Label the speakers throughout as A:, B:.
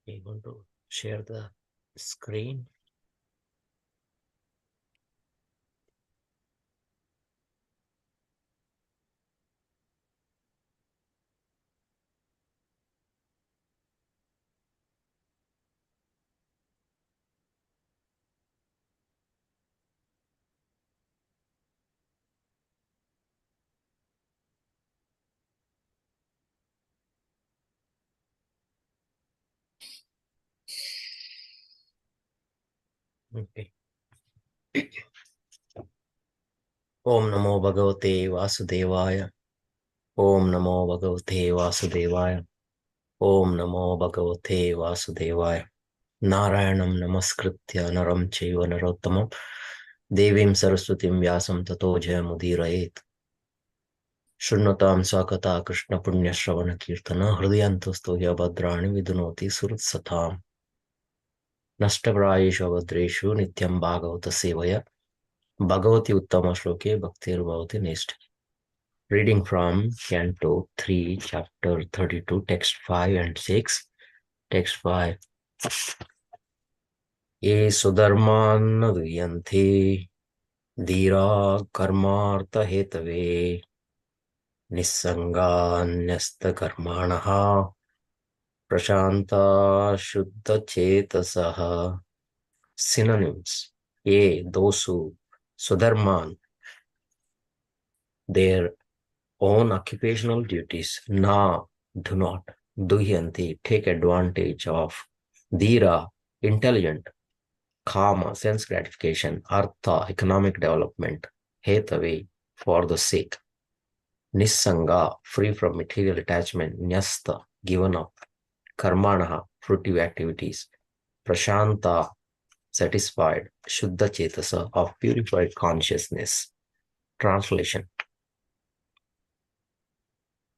A: We want to share the screen. Okay. Om Namo Bhagavate Vasudevaya. Om Namo Bhagavate Vasudevaya. Om Namo Bhagavate Vasudevaya. Narayanam Namaskritya Naram Chaiva Narottamam Devim Saraswatim Vyasam Tato Jayamudiraet. Shunnatam Sakata Krishna Punya Shravana Kirtana Hridayantasto Yabhadrani Vidunoti Surut Satam Nashtavrayeshu Abhadreshu Nityam Bhagavata Sevaya Bhagavati Uttama Shloke Bhaktir Bhavati Nest. Reading from Canto 3, Chapter 32, Text 5 and 6. Text 5. Ye Sudharman Duyanti Dhira Karmartha Hetave Nissanganyasta Karmanaha Prashanta Shuddha Chetasaha. Synonyms. Ye, those who Sudharman, their own occupational duties, na, do not, duhyanti, take advantage of, dhira, intelligent, kama, sense gratification, artha, economic development, hetave, for the sake, nissanga, free from material attachment, nyasta, given up, karmanaha, fruitive activities, prashanta, satisfied, shuddha chetasa, of purified consciousness. Translation.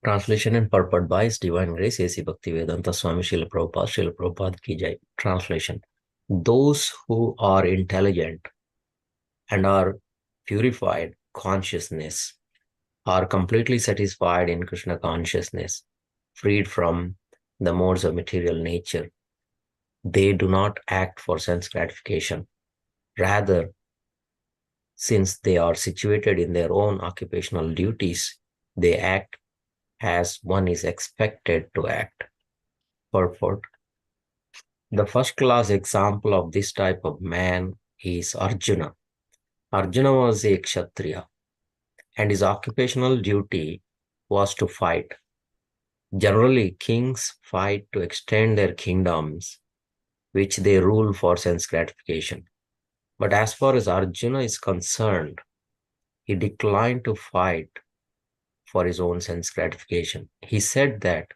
A: Translation and purport by His Divine Grace A.C. Bhaktivedanta Swami Srila Prabhupada ki jai. Translation. Those who are intelligent and are purified consciousness are completely satisfied in Krishna consciousness, freed from the modes of material nature. They do not act for sense gratification. Rather, since they are situated in their own occupational duties, they act as one is expected to act. Purport. The first class example of this type of man is Arjuna. Arjuna was a Kshatriya, and his occupational duty was to fight. Generally, kings fight to extend their kingdoms, which they rule for sense gratification. But as far as Arjuna is concerned, he declined to fight for his own sense gratification. He said that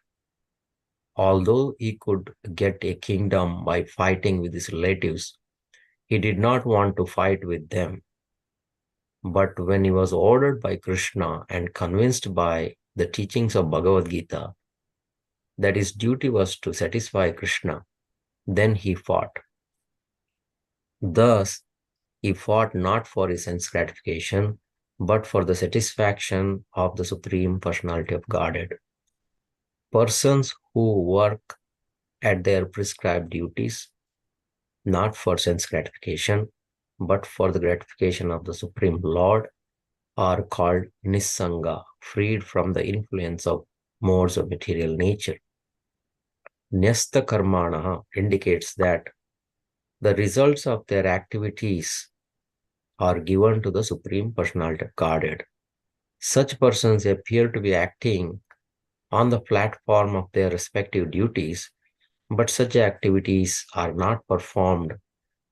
A: although he could get a kingdom by fighting with his relatives, he did not want to fight with them. But when he was ordered by Krishna and convinced by the teachings of Bhagavad Gita that his duty was to satisfy Krishna, then he fought. Thus, he fought not for his sense gratification, but for the satisfaction of the Supreme Personality of Godhead. Persons who work at their prescribed duties, not for sense gratification, but for the gratification of the Supreme Lord, are called Nissanga, freed from the influence of modes of material nature. Nyasta Karmana indicates that the results of their activities are given to the Supreme Personality of Godhead. Such persons appear to be acting on the platform of their respective duties, but such activities are not performed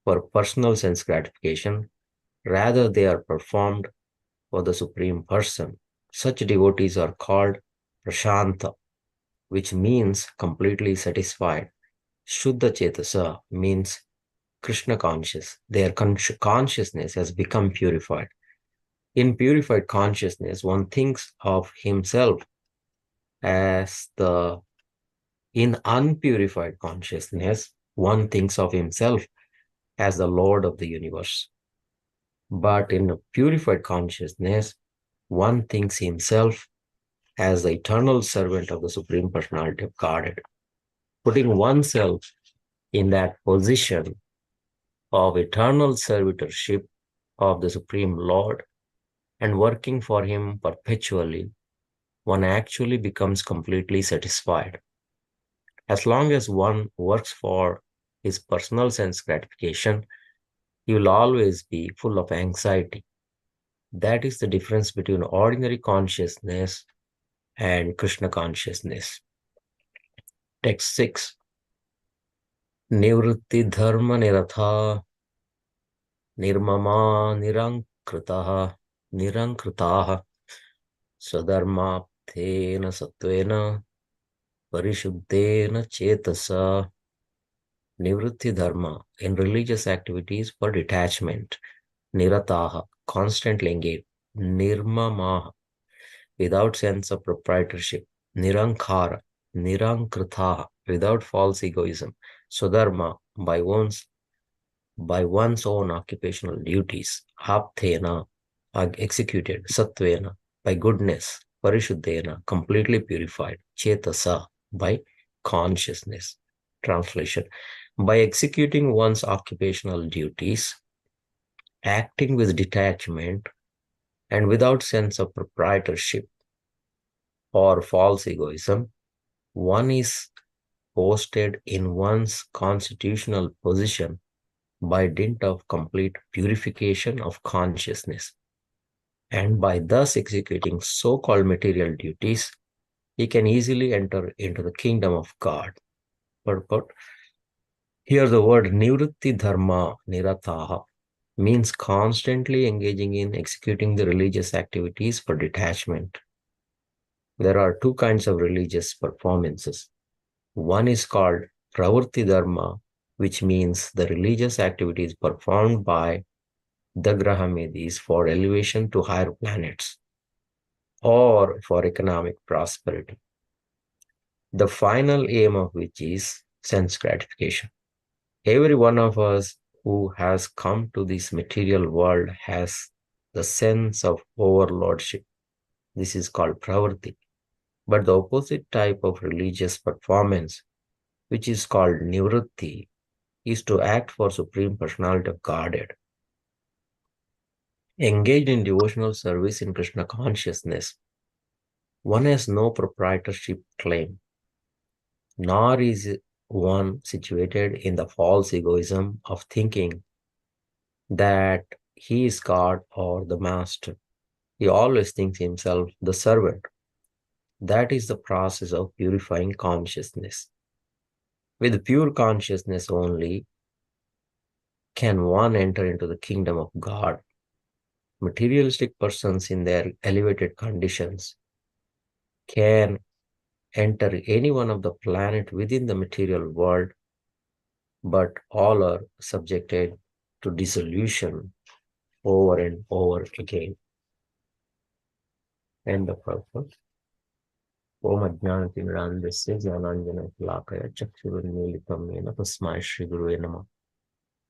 A: for personal sense gratification. Rather, they are performed for the Supreme Person. Such devotees are called Prashanta, which means completely satisfied. Shuddha Chetasa means Krishna conscious. Their consciousness has become purified. In purified consciousness, one thinks of himself as the, in unpurified consciousness, one thinks of himself as the Lord of the universe. But in a purified consciousness, one thinks himself as the eternal servant of the Supreme Personality of Godhead. Putting oneself In that position of eternal servitorship of the Supreme Lord and working for Him perpetually, one actually becomes completely satisfied. As long as one works for his personal sense gratification, he will always be full of anxiety. That is the difference between ordinary consciousness and Krishna consciousness. Text 6. Nivritti dharma niratha nirmama nirankritaha swadharmapthena satvena parishuddhena chetasa. Nivritti dharma in religious activities for detachment. Nirataha, constantly engaged. Nirmamaha, without sense of proprietorship. Nirankara, nirankritaha, without false egoism. Swadharma, by one's own occupational duties. Apthena, executed. Satvena, by goodness. Parishuddhena, completely purified. Chetasa, by consciousness. Translation. By executing one's occupational duties, acting with detachment and without sense of proprietorship or false egoism, one is posted in one's constitutional position by dint of complete purification of consciousness. And by thus executing so-called material duties, he can easily enter into the kingdom of God. Purport. Here the word nivritti dharma, nirataha, means constantly engaging in executing the religious activities for detachment. There are two kinds of religious performances. One is called pravritti dharma, which means the religious activities performed by the Grahamedis for elevation to higher planets or for economic prosperity, the final aim of which is sense gratification. Every one of us who has come to this material world has the sense of overlordship. This is called pravritti. But the opposite type of religious performance, which is called nivritti, is to act for Supreme Personality of Godhead. Engaged in devotional service in Krishna consciousness, one has no proprietorship claim, nor is one situated in the false egoism of thinking that he is God or the master. He always thinks himself the servant. That is the process of purifying consciousness. With pure consciousness only can one enter into the kingdom of God. Materialistic persons in their elevated conditions can enter any one of the planet within the material world, but all are subjected to dissolution over and over again. End of purpose. Om Ajnanatimidandasya Jnananjana Chakshurunmilitam Yena Tasmai Shri Gurave Namah.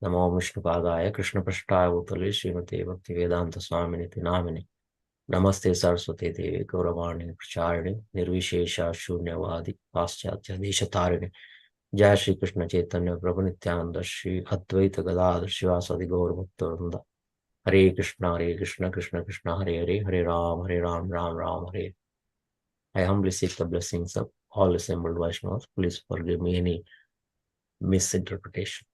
A: Namo Vishnupadaya Krishna Prashtaya Bhutale Srimate Bhaktivedanta Swaminiti Namine. Namaste Saraswate Devi Gauravani Pracharine Nirvishesha Shunyavadi Paschatya Deshatarine. Jai Shri Krishna Chaitanya Prabhu Nityananda Shri Advaita Gadadhar Shivasadi Gaur Bhaktavranda. Hare Krishna Krishna Krishna Hare Hare Hare Ram Ram Hare. I humbly seek the blessings of all assembled Vaishnavas. Please forgive me any misinterpretation.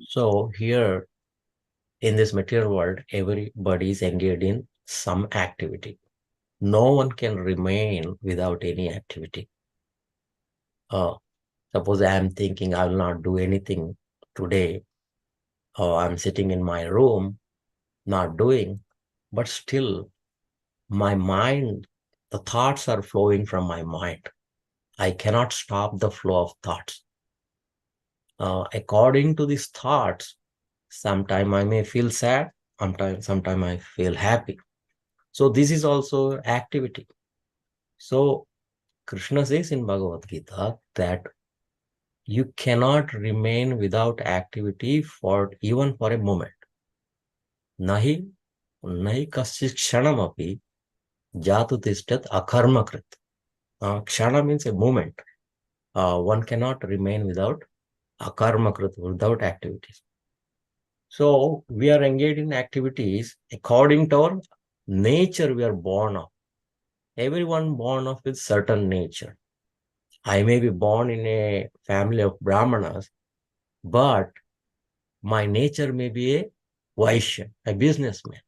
A: So here in this material world, everybody is engaged in some activity. No one can remain without any activity. Suppose I am thinking I will not do anything today, or I'm sitting in my room, not doing, but still my mind, the thoughts are flowing from my mind. I cannot stop the flow of thoughts. According to these thoughts, sometime I may feel sad, sometime I feel happy. So this is also activity. So Krishna says in Bhagavad Gita that you cannot remain without activity even for a moment. Nahi kaschit kshanamapi jatu tishtat akarmakrit. Kshana means a moment. one cannot remain without karma krita, without activities. So we are engaged in activities according to our nature we are born of. Everyone born of with certain nature. I may be born in a family of Brahmanas, but my nature may be a Vaishya, a businessman.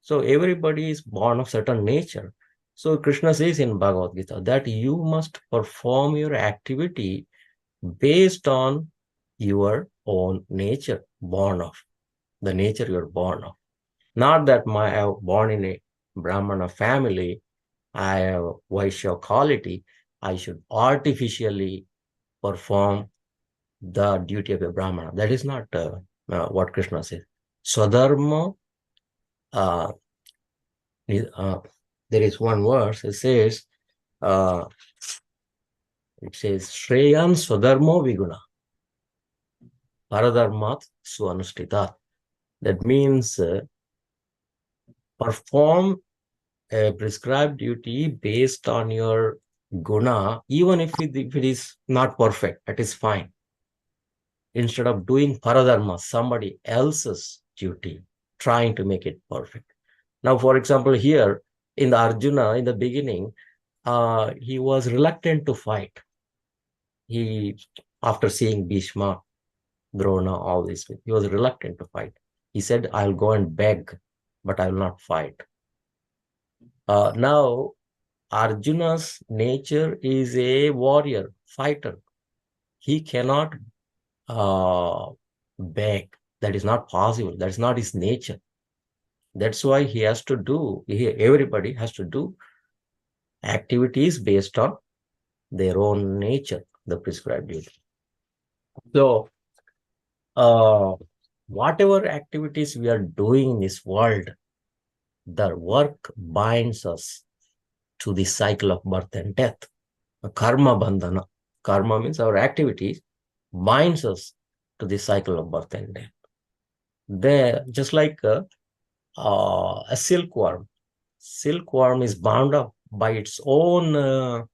A: So everybody is born of certain nature. So Krishna says in Bhagavad Gita that you must perform your activity based on your own nature, born of, the nature you're born of. Not that I am born in a Brahmana family, I have Vaishya quality, I should artificially perform the duty of a Brahmana. That is not what Krishna says. Swadharma, uh, uh, there is one verse, uh, it says, Shreyan Swadharmo Viguna, Paradharmat Swanushtita. That means perform a prescribed duty based on your guna, even if it is not perfect, that is fine. Instead of doing paradharma, somebody else's duty, trying to make it perfect. Now, for example, here in the Arjuna, in the beginning, he was reluctant to fight. He, after seeing Bhishma, Drona, all this, he was reluctant to fight. He said, I'll go and beg, but I will not fight. Now, Arjuna's nature is a warrior, fighter. He cannot beg. That is not possible. That is not his nature. That's why he has to do, everybody has to do activities based on their own nature, the prescribed duty. So, whatever activities we are doing in this world, the work binds us to the cycle of birth and death. Karma bandhana. Karma means our activities binds us to the cycle of birth and death. There, just like a silkworm. Silkworm is bound up by its own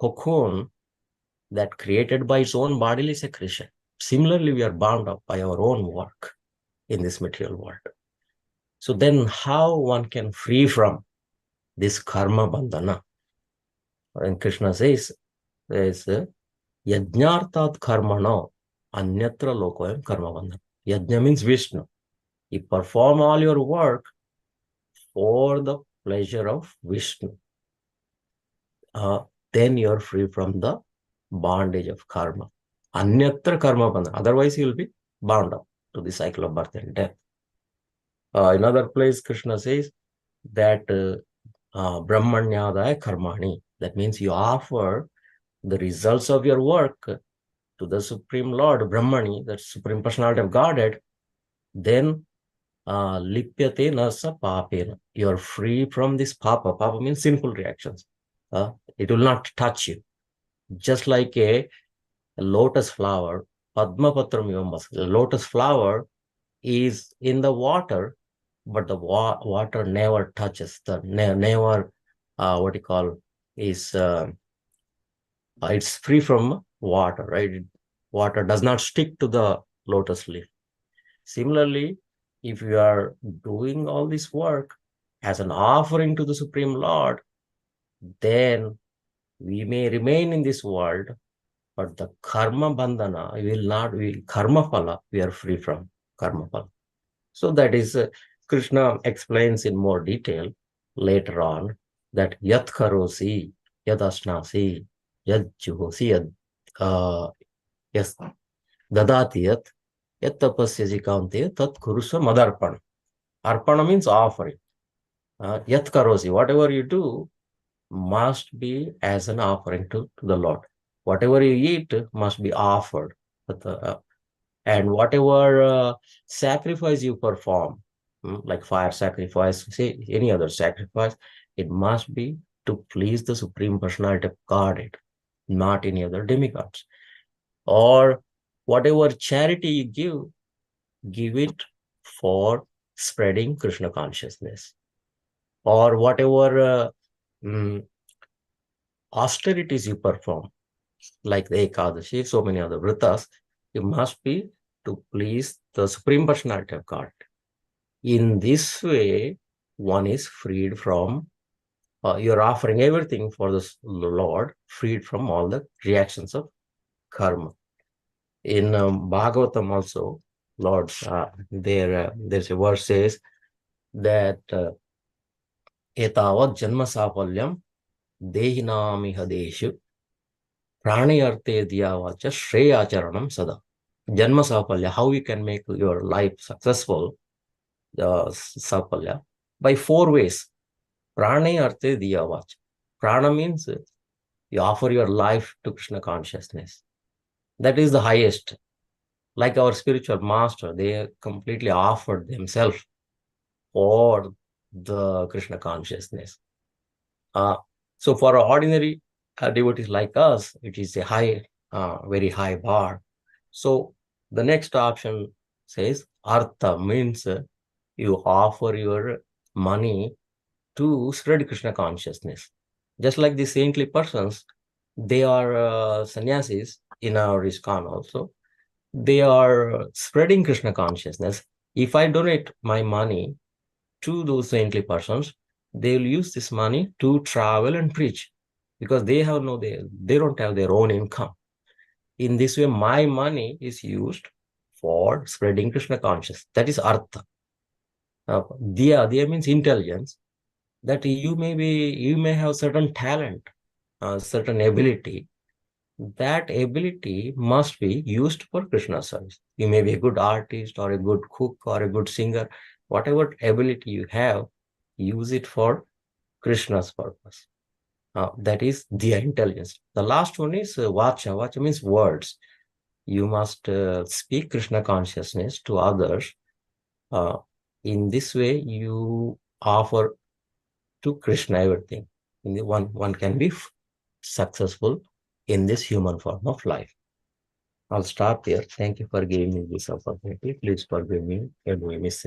A: cocoon that created by its own bodily secretion. Similarly, we are bound up by our own work in this material world. So then how one can free from this karma bandhana? And Krishna says, there is yajnartat karmano anyatra lokoyam karma bandhana. Yajna means Vishnu. You perform all your work for the pleasure of Vishnu. Then you're free from the bondage of karma. Anyatra karma bandhana. Otherwise, you'll be bound up to the cycle of birth and death. Another place, Krishna says that Brahmanyadaya karmani. That means you offer the results of your work to the Supreme Lord, Brahmani, that Supreme Personality of Godhead. Then lipyate nasa papena. You are free from this papa. Papa means sinful reactions. It will not touch you. Just like a lotus flower, Padma Patram Yomas, the lotus flower is in the water, but the water never touches, never, what you call, is, it's free from water, right? Water does not stick to the lotus leaf. Similarly, if you are doing all this work as an offering to the Supreme Lord, then we may remain in this world, but the karma bandhana karma phala, we are free from karma phala. So that is, Krishna explains in more detail later on that yat karosi, yad asnasi, yad juhosi, yes, dadati yat tapasya jikante, tat kurusa madarpana. Arpana means offering. Yat karosi, whatever you do must be as an offering to the Lord. Whatever you eat must be offered. And whatever sacrifice you perform, like fire sacrifice, say any other sacrifice, it must be to please the Supreme Personality of Godhead, not any other demigods. Or whatever charity you give it for spreading Krishna consciousness. Or whatever austerities you perform, like the Ekadashi, so many other vritas, it must be to please the Supreme Personality of God. In this way, one is freed from, you're offering everything for the Lord, freed from all the reactions of karma. In Bhagavatam also, Lord, there's a verse says that etavat janma safalyam dehinamiha deshu pranayarte diyavacha shreyacharanam sada. Janma safalya, how you can make your life successful, safalya, by 4 ways. Pranayarte diyavacha. Prana means you offer your life to Krishna consciousness. That is the highest. Like our spiritual master, they completely offered themselves for the Krishna consciousness. So for ordinary devotees like us, it is a very high bar. So the next option says artha means you offer your money to spread Krishna consciousness. Just like the saintly persons, they are sannyasis in our ISKCON also. They are spreading Krishna consciousness. If I donate my money to those saintly persons, they will use this money to travel and preach because they don't have their own income. In this way, my money is used for spreading Krishna consciousness. That is artha. Diya means intelligence. That you may have certain talent, certain ability. That ability must be used for Krishna service. You may be a good artist or a good cook or a good singer. Whatever ability you have, use it for Krishna's purpose. That is the intelligence. The last one is vacha. Vacha means words. You must speak Krishna consciousness to others. In this way, you offer to Krishna everything. One can be successful in this human form of life. I'll stop here. Thank you for giving me this opportunity. Please forgive me if we miss